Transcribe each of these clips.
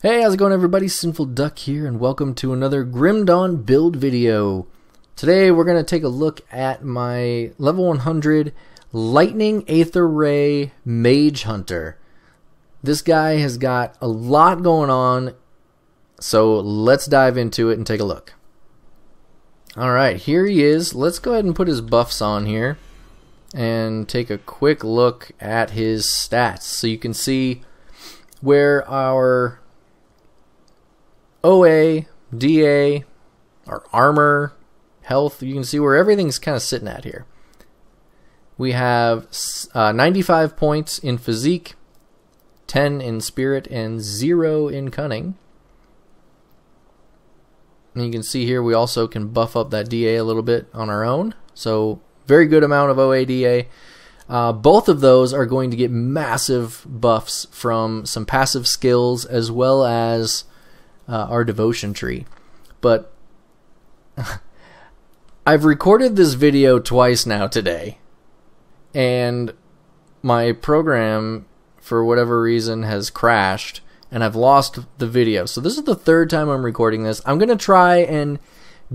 Hey, how's it going everybody? Sinful Duck here, and welcome to another Grim Dawn build video. Today we're going to take a look at my level 100 Lightning Aether Ray Mage Hunter. This guy has got a lot going on, so let's dive into it and take a look. Alright, here he is. Let's go ahead and put his buffs on here and take a quick look at his stats so you can see where our OA, DA, our armor, health, you can see where everything's kind of sitting at here. We have 95 points in physique, 10 in spirit, and 0 in cunning. And you can see here we also can buff up that DA a little bit on our own. So very good amount of OA, DA. Both of those are going to get massive buffs from some passive skills as well as our devotion tree. But I've recorded this video twice now today, and my program for whatever reason has crashed and I've lost the video. So this is the third time I'm recording this. I'm gonna try and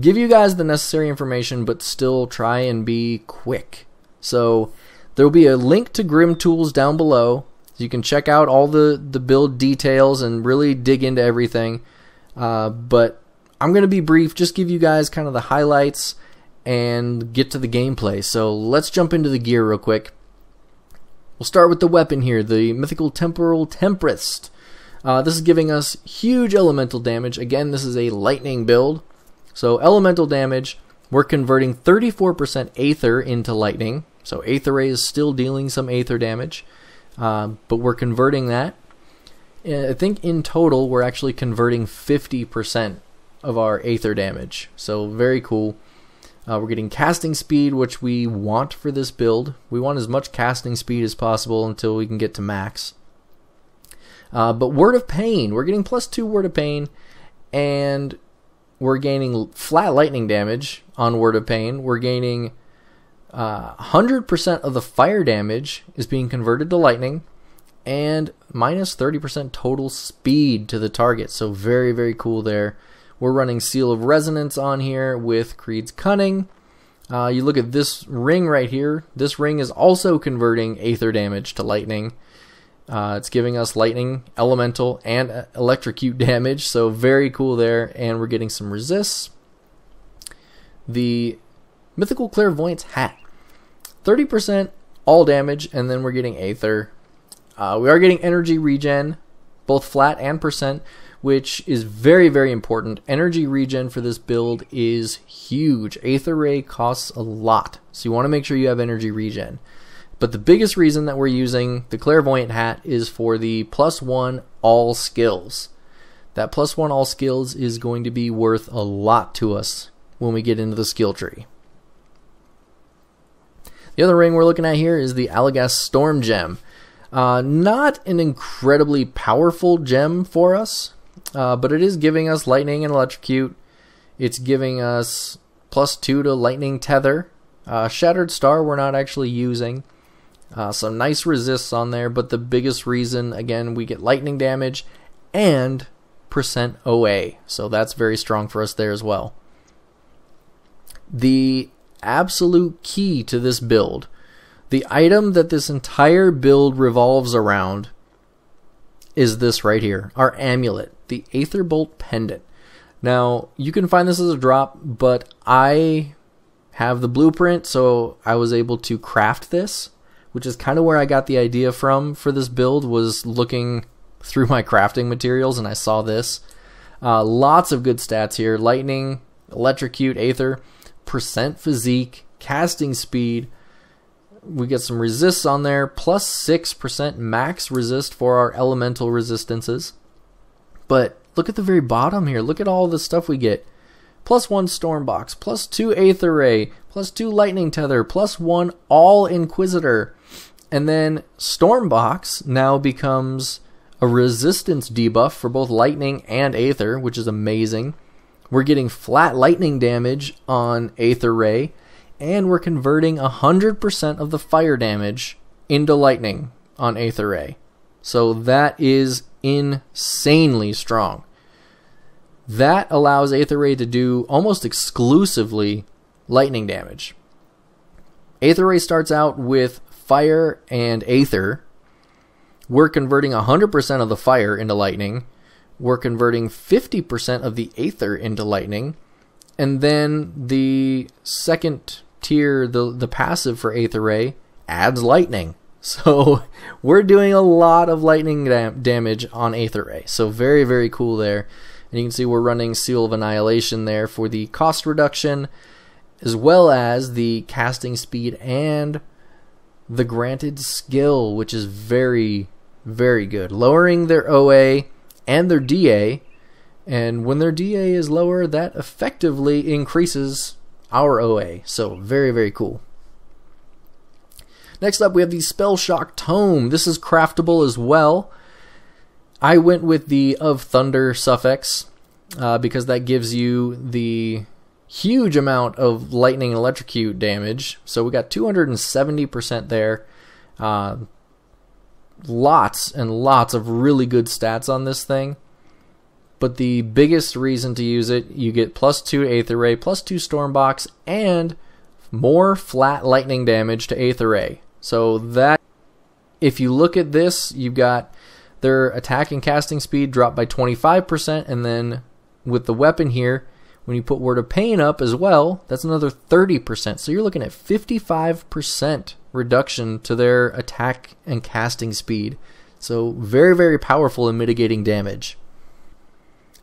give you guys the necessary information but still try and be quick. So there will be a link to GrimTools down below so you can check out all the build details and really dig into everything. But I'm going to be brief, just give you guys kind of the highlights and get to the gameplay. So let's jump into the gear real quick. We'll start with the weapon here, the Mythical Temporal Tempest. This is giving us huge elemental damage. Again, this is a lightning build. So elemental damage, we're converting 34% Aether into lightning. So Aether Ray is still dealing some Aether damage, but we're converting that. I think in total we're actually converting 50% of our Aether damage, so very cool. We're getting casting speed, which we want for this build. We want as much casting speed as possible until we can get to max. But Word of Pain, we're getting +2 Word of Pain, and we're gaining flat lightning damage on Word of Pain. We're gaining 100% of the fire damage is being converted to lightning, and minus 30% total speed to the target. So very, very cool there. We're running Seal of Resonance on here with Creed's Cunning. You look at this ring right here. This ring is also converting Aether damage to lightning. It's giving us lightning, elemental, and electrocute damage. So very cool there. And we're getting some resists. The Mythical Clairvoyance Hat. 30% all damage, and then we're getting Aether. We are getting energy regen, both flat and percent, which is very, very important. Energy regen for this build is huge. Aether Ray costs a lot, so you want to make sure you have energy regen. But the biggest reason that we're using the Clairvoyant Hat is for the +1 all skills. That +1 all skills is going to be worth a lot to us when we get into the skill tree. The other ring we're looking at here is the Alagast Storm Gem. Not an incredibly powerful gem for us, but it is giving us lightning and electrocute. It's giving us +2 to lightning tether. Shattered Star we're not actually using. Some nice resists on there, but the biggest reason, again, we get lightning damage and percent OA. So that's very strong for us there as well. The absolute key to this build, the item that this entire build revolves around, is this right here, our amulet, the Aetherbolt Pendant. Now, you can find this as a drop, but I have the blueprint, so I was able to craft this, which is kind of where I got the idea from for this build, was looking through my crafting materials, and I saw this. Lots of good stats here. Lightning, electrocute, Aether, percent physique, casting speed. We get some resists on there, +6% max resist for our elemental resistances. But look at the very bottom here. Look at all the stuff we get. +1 Storm Box, +2 Aether Ray, +2 Lightning Tether, +1 All Inquisitor. And then Storm Box now becomes a resistance debuff for both Lightning and Aether, which is amazing. We're getting flat lightning damage on Aether Ray, and we're converting 100% of the fire damage into lightning on Aether Ray. So that is insanely strong. That allows Aether Ray to do almost exclusively lightning damage. Aether Ray starts out with fire and aether. We're converting 100% of the fire into lightning. We're converting 50% of the aether into lightning. And then the second tier, the passive for Aether Ray, adds lightning. So we're doing a lot of lightning damage on Aether Ray. So very, very cool there. And you can see we're running Seal of Annihilation there for the cost reduction, as well as the casting speed and the granted skill, which is very, very good. Lowering their OA and their DA, and when their DA is lower, that effectively increases our OA. So very, very cool. Next up, we have the Spell Shock Tome. This is craftable as well. I went with the Of Thunder suffix because that gives you the huge amount of lightning and electrocute damage. So we got 270% there. Lots and lots of really good stats on this thing. But the biggest reason to use it, you get +2 Aether Ray, +2 Stormbox, and more flat lightning damage to Aether Ray. So that, if you look at this, you've got their attack and casting speed dropped by 25%, and then with the weapon here, when you put Word of Pain up as well, that's another 30%. So you're looking at 55% reduction to their attack and casting speed. So very, very powerful in mitigating damage.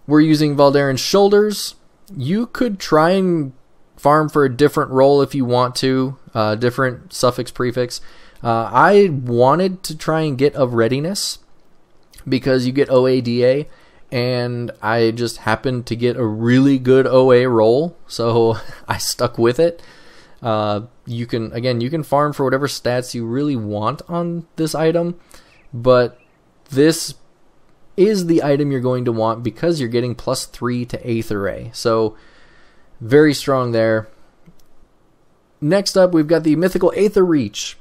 We're using Valdaren's Shoulders. You could try and farm for a different role if you want to, different suffix prefix. I wanted to try and get Of Readiness because you get OADA, and I just happened to get a really good OA roll, so I stuck with it. You can farm for whatever stats you really want on this item, but this is the item you're going to want because you're getting +3 to Aether Ray. So very strong there. Next up, we've got the Mythical Aether Reach.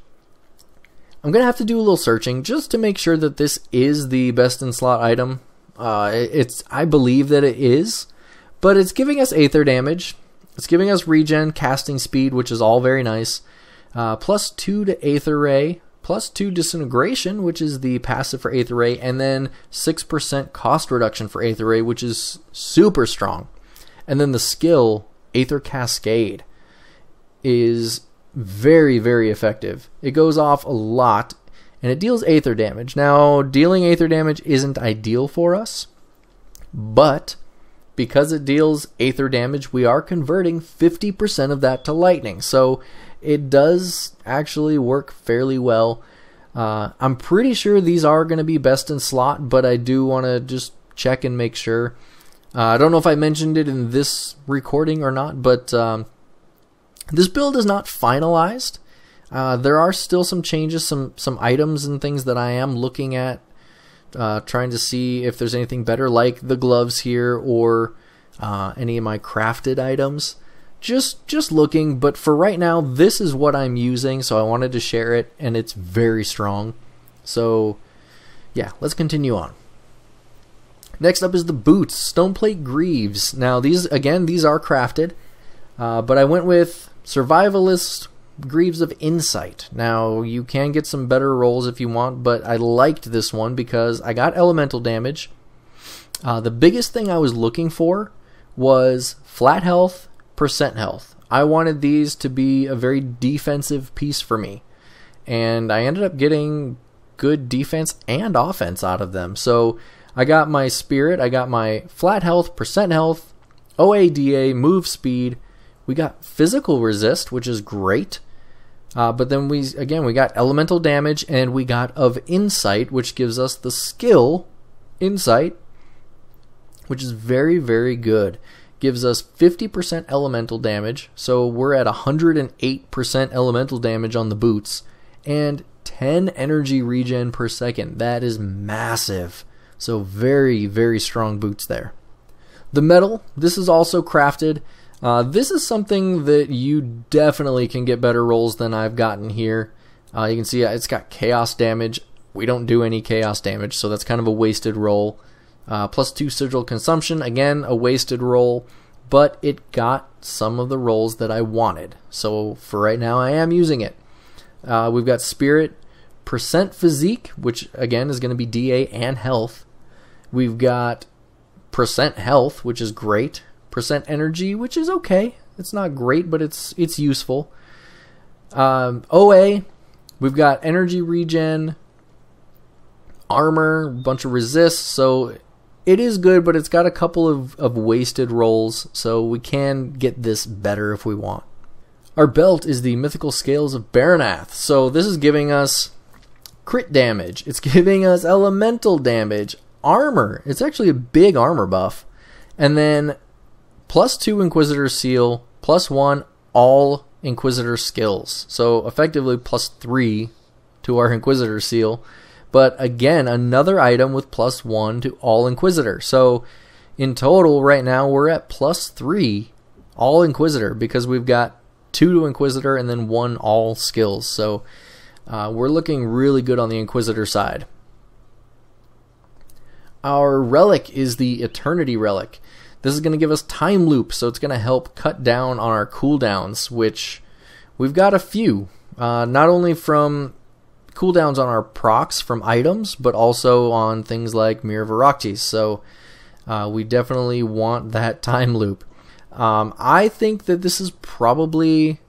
I'm going to have to do a little searching just to make sure that this is the best in slot item. I believe that it is, but it's giving us Aether damage. It's giving us regen, casting speed, which is all very nice. +2 to Aether Ray, +2 Disintegration, which is the passive for Aether Ray, and then 6% cost reduction for Aether Ray, which is super strong. And then the skill, Aether Cascade, is very, very effective. It goes off a lot, and it deals Aether damage. Now, dealing Aether damage isn't ideal for us, but because it deals Aether damage, we are converting 50% of that to lightning. So it does actually work fairly well. I'm pretty sure these are going to be best in slot, but I do want to just check and make sure. I don't know if I mentioned it in this recording or not, but this build is not finalized. There are still some changes, some items and things that I am looking at, trying to see if there's anything better, like the gloves here or any of my crafted items. Just looking, but for right now, this is what I'm using, so I wanted to share it, and it's very strong. So, yeah, let's continue on. Next up is the boots, Stoneplate Greaves. Now, these are crafted, but I went with Survivalist Greaves of Insight. Now, you can get some better rolls if you want, but I liked this one because I got elemental damage. The biggest thing I was looking for was flat health, percent health. I wanted these to be a very defensive piece for me, and I ended up getting good defense and offense out of them. So I got my spirit, I got my flat health, percent health, OADA, move speed. We got physical resist, which is great. But then we got elemental damage, and we got Of Insight, which gives us the skill Insight, which is very, very good. Gives us 50% elemental damage, so we're at 108% elemental damage on the boots, and 10 energy regen per second. That is massive. So very, very strong boots there. The metal, this is also crafted. This is something that you definitely can get better rolls than I've gotten here. You can see it's got chaos damage, we don't do any chaos damage, so that's kind of a wasted roll. +2 sigil consumption, again, a wasted roll, but it got some of the rolls that I wanted. So for right now, I am using it. We've got Spirit, percent Physique, which again is going to be DA and Health. We've got percent Health, which is great. Percent Energy, which is okay. It's not great, but it's useful. OA, we've got Energy Regen, Armor, a bunch of Resist, so it is good, but it's got a couple of wasted rolls, so we can get this better if we want. Our belt is the Mythical Scales of Baranath, so this is giving us crit damage, it's giving us elemental damage, armor, it's actually a big armor buff, and then +2 Inquisitor Seal, +1 all Inquisitor skills, so effectively +3 to our Inquisitor Seal. But again, another item with +1 to all Inquisitor. So in total, right now, we're at +3 all Inquisitor because we've got 2 to Inquisitor and then 1 all skills. So we're looking really good on the Inquisitor side. Our relic is the Eternity Relic. This is going to give us Time Loop, so it's going to help cut down on our cooldowns, which we've got a few. Not only from cooldowns on our procs from items, but also on things like Mirror of Oryctes, so we definitely want that time loop. I think that this is probably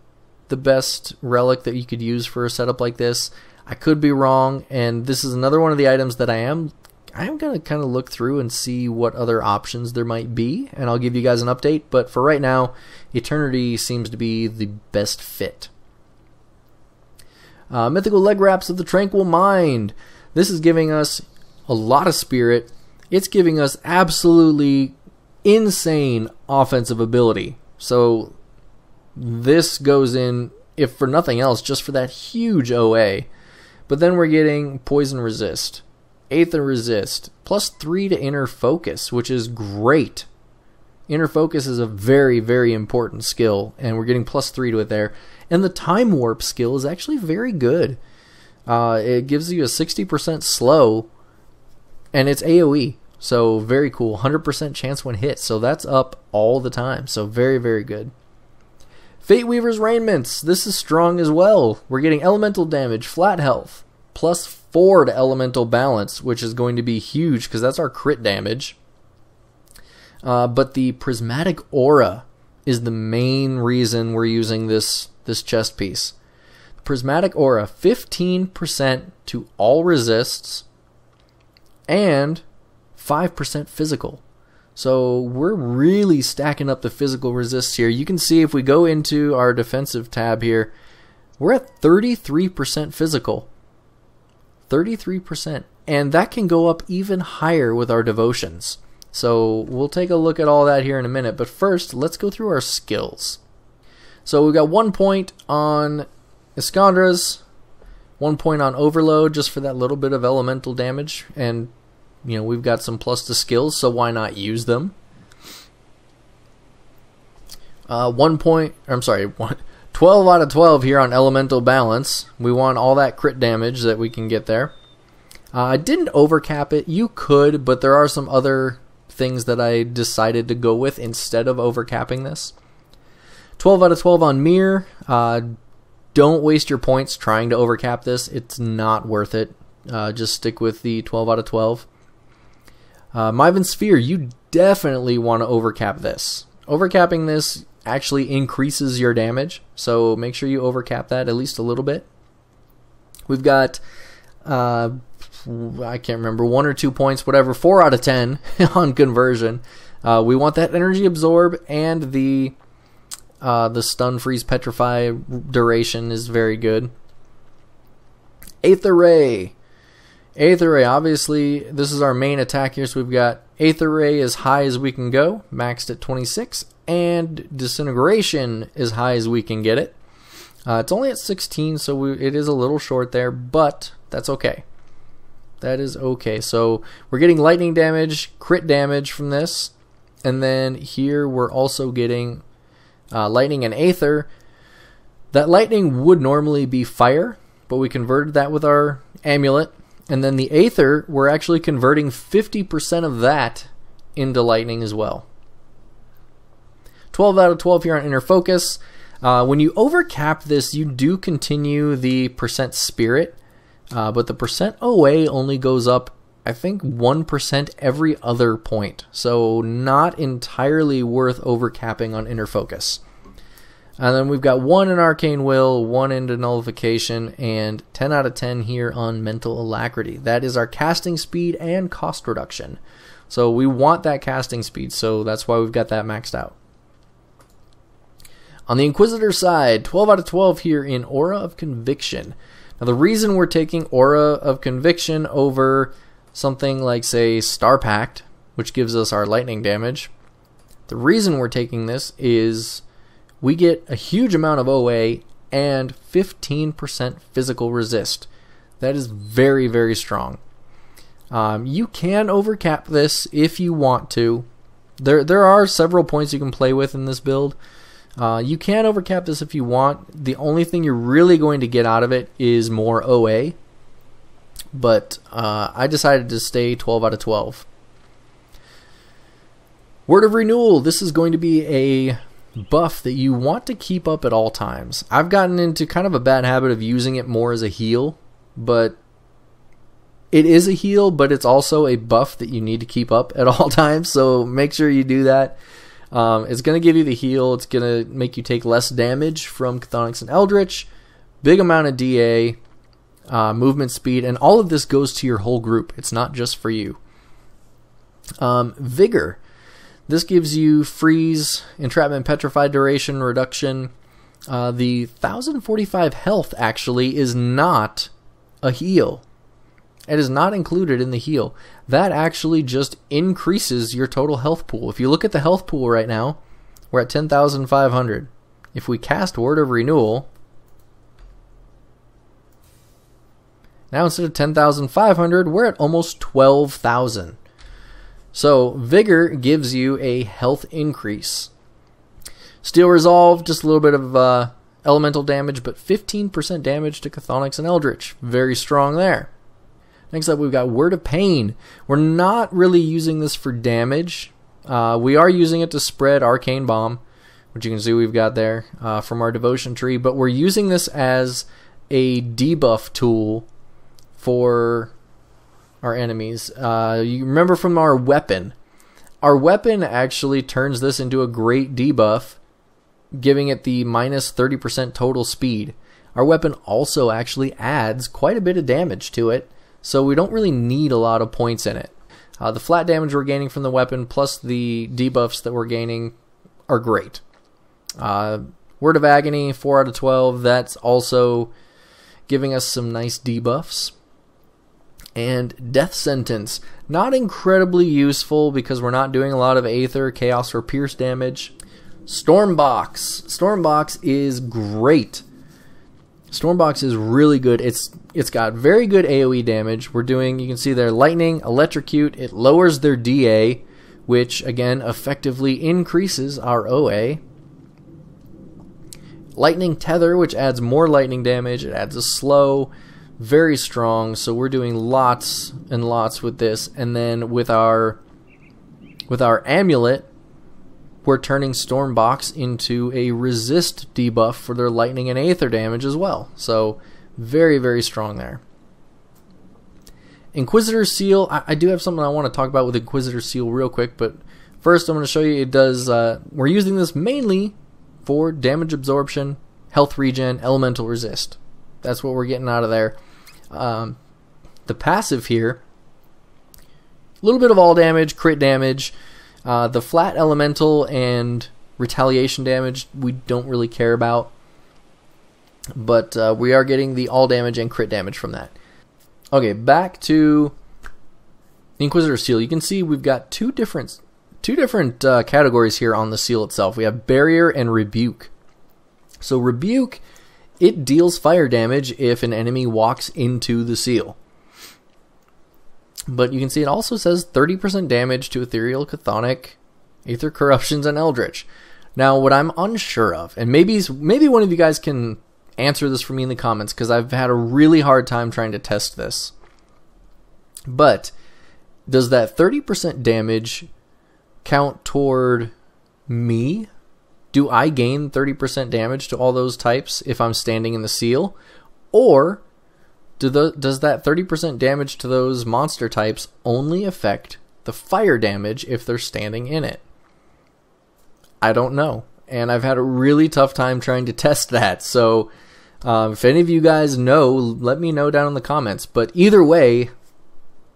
the best relic that you could use for a setup like this. I could be wrong, and this is another one of the items that I am going to kind of look through and see what other options there might be, and I'll give you guys an update, but for right now, Eternity seems to be the best fit. Mythical Leg Wraps of the Tranquil Mind. This is giving us a lot of spirit. It's giving us absolutely insane offensive ability. So this goes in, if for nothing else, just for that huge OA. But then we're getting Poison Resist, Aether Resist, +3 to Inner Focus, which is great. Inner Focus is a very, very important skill, and we're getting +3 to it there. And the Time Warp skill is actually very good. It gives you a 60% slow, and it's AoE, so very cool. 100% chance when hit, so that's up all the time, so very, very good. Fate Weaver's Raiments, this is strong as well. We're getting elemental damage, flat health, +4 to elemental balance, which is going to be huge because that's our crit damage. But the Prismatic Aura is the main reason we're using this chest piece. Prismatic Aura, 15% to all resists and 5% physical. So we're really stacking up the physical resists here. You can see if we go into our defensive tab here, we're at 33% physical. 33%. And that can go up even higher with our devotions. So we'll take a look at all that here in a minute. But first, let's go through our skills. So we've got 1 point on Iskandras, 1 point on Overload just for that little bit of elemental damage. And, you know, we've got some plus to skills, so why not use them? 1 point, I'm sorry, 12 out of 12 here on Elemental Balance. We want all that crit damage that we can get there. I didn't overcap it. You could, but there are some other things that I decided to go with instead of overcapping this. 12 out of 12 on Mirror. Don't waste your points trying to overcap this. It's not worth it. Just stick with the 12 out of 12. Myvan Sphere, you definitely want to overcap this. Overcapping this actually increases your damage, so make sure you overcap that at least a little bit. We've got, I can't remember, 1 or 2 points, whatever, 4 out of 10 on Conversion. We want that Energy Absorb, and the Stun, Freeze, Petrify duration is very good. Aether Ray. Aether Ray, obviously, this is our main attack here, so we've got Aether Ray as high as we can go, maxed at 26, and Disintegration as high as we can get it. It's only at 16, so it is a little short there, but that's okay. That is okay. So we're getting lightning damage, crit damage from this, and then here we're also getting lightning and Aether. That lightning would normally be fire, but we converted that with our amulet, And then the Aether, we're actually converting 50% of that into lightning as well. 12 out of 12 here on Inner Focus. When you overcap this, you do continue the percent spirit, but the percent OA only goes up, I think, 1% every other point. So not entirely worth overcapping on Inner Focus. And then we've got 1 in Arcane Will, 1 into Nullification, and 10 out of 10 here on Mental Alacrity. That is our casting speed and cost reduction. So we want that casting speed, so that's why we've got that maxed out. On the Inquisitor side, 12 out of 12 here in Aura of Conviction. Now the reason we're taking Aura of Conviction over something like, say, Star Pact, which gives us our lightning damage, the reason we're taking this is we get a huge amount of OA and 15% physical resist. That is very, very strong. You can overcap this if you want to. There are several points you can play with in this build. You can overcap this if you want. The only thing you're really going to get out of it is more OA. But I decided to stay 12 out of 12. Word of Renewal. This is going to be a buff that you want to keep up at all times. I've gotten into kind of a bad habit of using it more as a heal, but it is a heal, but it's also a buff that you need to keep up at all times, so make sure you do that. It's going to give you the heal, it's going to make you take less damage from Chthonics and Eldritch, big amount of DA, movement speed, and all of this goes to your whole group. It's not just for you. Vigor. This gives you freeze, entrapment, petrified duration, reduction. The 1045 health actually is not a heal. It is not included in the heal. That actually just increases your total health pool. If you look at the health pool right now, we're at 10,500. If we cast Word of Renewal, now instead of 10,500, we're at almost 12,000. So Vigor gives you a health increase. Steel Resolve, just a little bit of elemental damage, but 15% damage to Chthonics and Eldritch. Very strong there. Next up, we've got Word of Pain. We're not really using this for damage. We are using it to spread Arcane Bomb, which you can see we've got there from our Devotion Tree, but we're using this as a debuff tool for our enemies. You remember from our weapon. Our weapon actually turns this into a great debuff, giving it the minus 30% total speed. Our weapon also actually adds quite a bit of damage to it, so we don't really need a lot of points in it. The flat damage we're gaining from the weapon plus the debuffs that we're gaining are great. Word of Agony, 4 out of 12. That's also giving us some nice debuffs. And Death Sentence, not incredibly useful because we're not doing a lot of Aether, Chaos, or Pierce damage. Stormbox. Stormbox is great. Stormbox is really good. It's got very good AoE damage. We're doing, you can see there, Lightning, Electrocute. It lowers their DA, which again effectively increases our OA. Lightning Tether, which adds more lightning damage. It adds a slow. Very strong, so we're doing lots and lots with this. And then with our amulet, we're turning Stormbox into a resist debuff for their lightning and Aether damage as well. So very, very strong there. Inquisitor Seal, I do have something I want to talk about with Inquisitor Seal real quick, but first I'm going to show you it does, we're using this mainly for damage absorption, health regen, elemental resist. That's what we're getting out of there. The passive here, a little bit of all damage, crit damage. The flat elemental and retaliation damage we don't really care about, but we are getting the all damage and crit damage from that. Okay, back to the Inquisitor Seal. You can see we've got two different categories here on the seal itself. We have Barrier and Rebuke. So Rebuke, it deals fire damage if an enemy walks into the seal. But you can see it also says 30% damage to Ethereal, Chthonic, Aether Corruptions, and Eldritch. Now, what I'm unsure of, and maybe one of you guys can answer this for me in the comments, because I've had a really hard time trying to test this. But does that 30% damage count toward me? Do I gain 30% damage to all those types if I'm standing in the seal? Or does that 30% damage to those monster types only affect the fire damage if they're standing in it? I don't know. And I've had a really tough time trying to test that. So if any of you guys know, let me know down in the comments. But either way,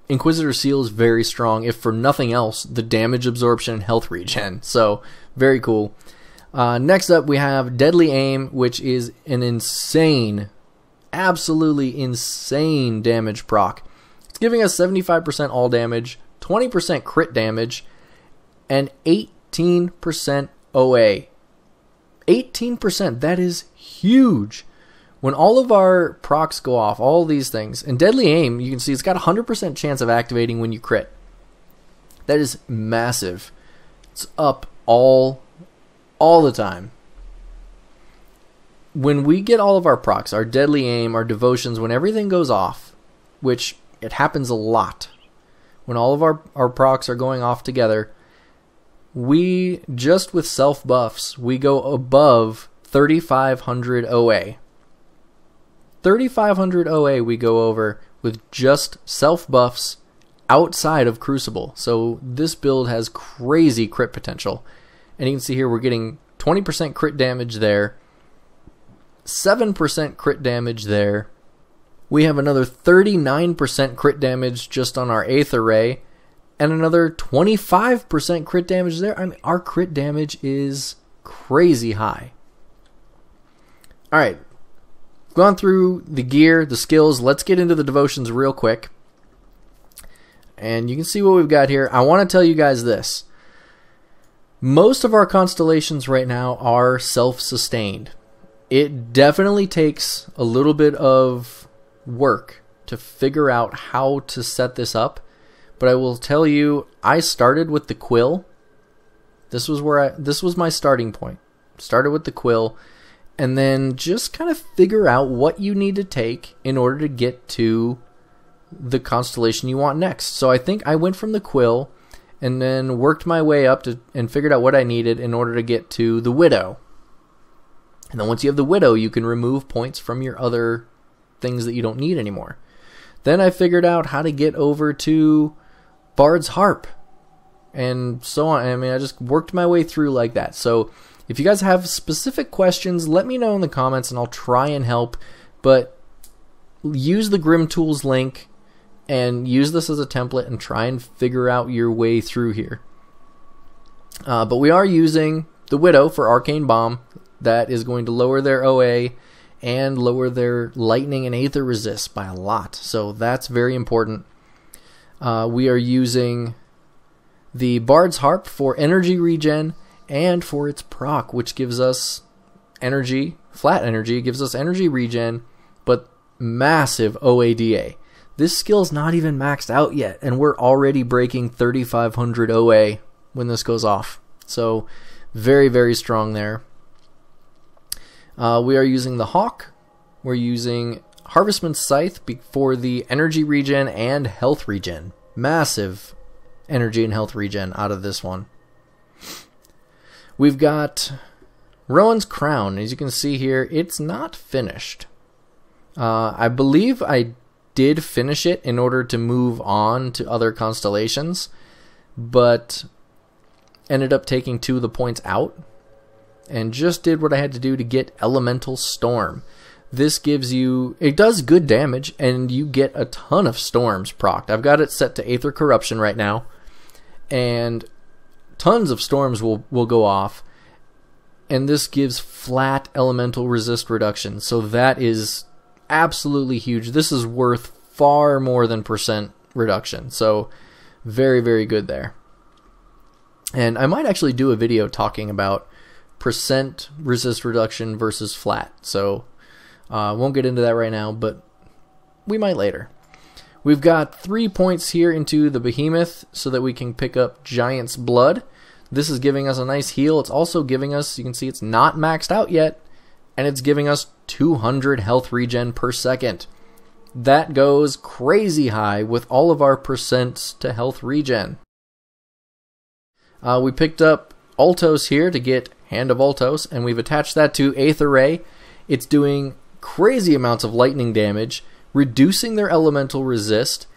Inquisitor Seal is very strong, if for nothing else, the damage absorption and health regen. So, very cool. Next up, we have Deadly Aim, which is an insane, absolutely insane damage proc. It's giving us 75% all damage, 20% crit damage, and 18% OA. 18%, that is huge. When all of our procs go off, all these things, and Deadly Aim, you can see it's got a 100% chance of activating when you crit. That is massive. It's up all the time. When we get all of our procs, our Deadly Aim, our devotions, when everything goes off, which it happens a lot, when all of our procs are going off together, we, just with self buffs, we go above 3,500 OA. 3,500 OA we go over with just self buffs outside of Crucible. So this build has crazy crit potential. And you can see here we're getting 20% crit damage there, 7% crit damage there. We have another 39% crit damage just on our Aether Ray, and another 25% crit damage there. I mean, our crit damage is crazy high. Alright. Gone through the gear, the skills. Let's get into the devotions real quick. And you can see what we've got here. I want to tell you guys this. Most of our constellations right now are self-sustained. It definitely takes a little bit of work to figure out how to set this up. But I will tell you, I started with the quill. This was my starting point. Started with the quill. And then just kind of figure out what you need to take in order to get to the constellation you want next. So I think I went from the quill and then worked my way up and figured out what I needed in order to get to the Widow. And then once you have the Widow, you can remove points from your other things that you don't need anymore. Then I figured out how to get over to Bard's Harp and so on. I mean, I just worked my way through like that. So if you guys have specific questions, let me know in the comments and I'll try and help. But use the GrimTools link and use this as a template and try and figure out your way through here. But we are using the Widow for Arcane Bomb. That is going to lower their OA and lower their lightning and aether resist by a lot. So that's very important. We are using the Bard's Harp for energy regen and for its proc, which gives us energy, flat energy. It gives us energy regen, but massive OADA. This skill's not even maxed out yet, and we're already breaking 3,500 OA when this goes off. So very, very strong there. We are using the Hawk. We're using Harvestman's Scythe for the energy regen and health regen. Massive energy and health regen out of this one. We've got Rowan's Crown. As you can see here, it's not finished. I believe I did finish it in order to move on to other constellations, but ended up taking 2 of the points out and just did what I had to do to get Elemental Storm. This gives you, it does good damage, and you get a ton of storms procced. I've got it set to Aether Corruption right now, and tons of storms will go off, and this gives flat elemental resist reduction. So that is absolutely huge. This is worth far more than percent reduction. So very, very good there. And I might actually do a video talking about percent resist reduction versus flat. So I won't get into that right now, but we might later. We've got 3 points here into the Behemoth so that we can pick up Giant's Blood. This is giving us a nice heal. It's also giving us, you can see it's not maxed out yet, and it's giving us 200 health regen per second. that goes crazy high with all of our percents to health regen. We picked up Altos here to get Hand of Altos, and we've attached that to Aether Ray. It's doing crazy amounts of lightning damage, reducing their elemental resist,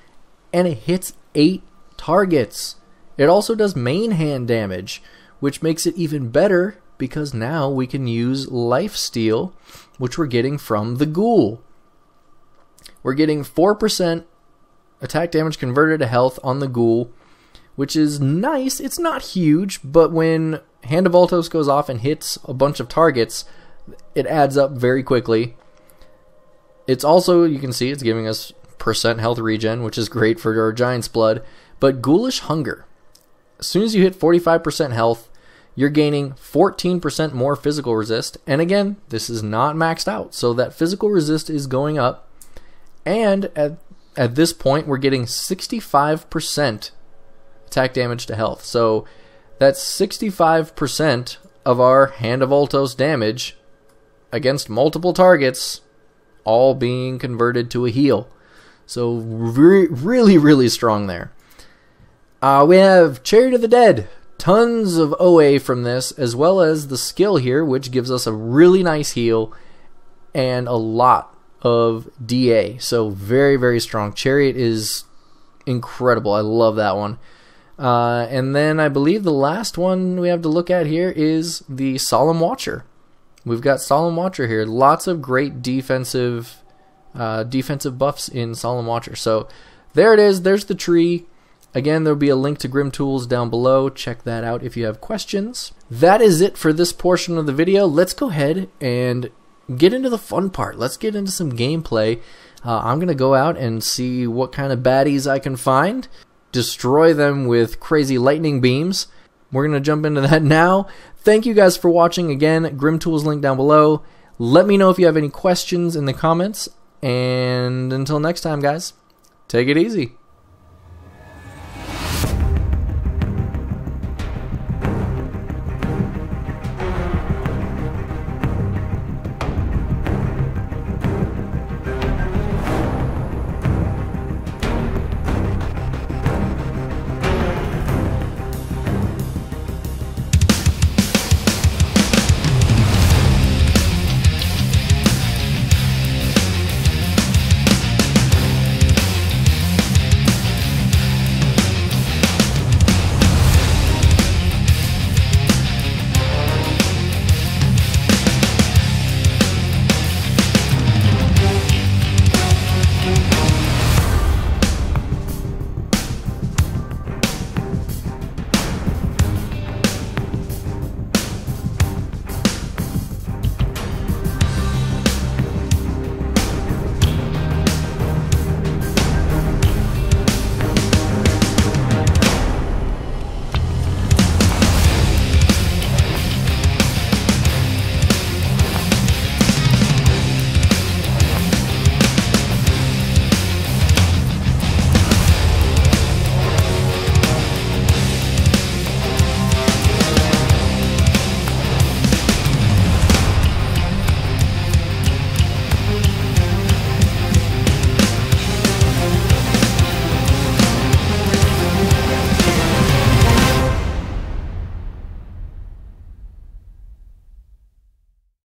and it hits 8 targets. It also does main hand damage, which makes it even better because now we can use lifesteal, which we're getting from the ghoul. We're getting 4% attack damage converted to health on the ghoul, which is nice. It's not huge, but when Hand of Altos goes off and hits a bunch of targets, it adds up very quickly. It's also, you can see, it's giving us percent health regen, which is great for our Giant's Blood. But Ghoulish Hunger, as soon as you hit 45% health, you're gaining 14% more physical resist. And again, this is not maxed out, so that physical resist is going up. And at this point, we're getting 65% attack damage to health. So that's 65% of our Hand of Altos damage against multiple targets, all being converted to a heal. So really, really strong there. We have Chariot of the Dead. Tons of OA from this, as well as the skill here, which gives us a really nice heal and a lot of DA. So very, very strong. Chariot is incredible. I love that one. And then I believe the last one we have to look at here is the Solemn Watcher. We've got Solemn Watcher here. Lots of great defensive buffs in Solemn Watcher. So there it is. There's the tree. Again, there'll be a link to GrimTools down below. Check that out if you have questions. That is it for this portion of the video. Let's go ahead and get into the fun part. Let's get into some gameplay. I'm going to go out and see what kind of baddies I can find. Destroy them with crazy lightning beams. We're going to jump into that now. Thank you guys for watching. Again, GrimTools link down below. Let me know if you have any questions in the comments. And until next time, guys, take it easy.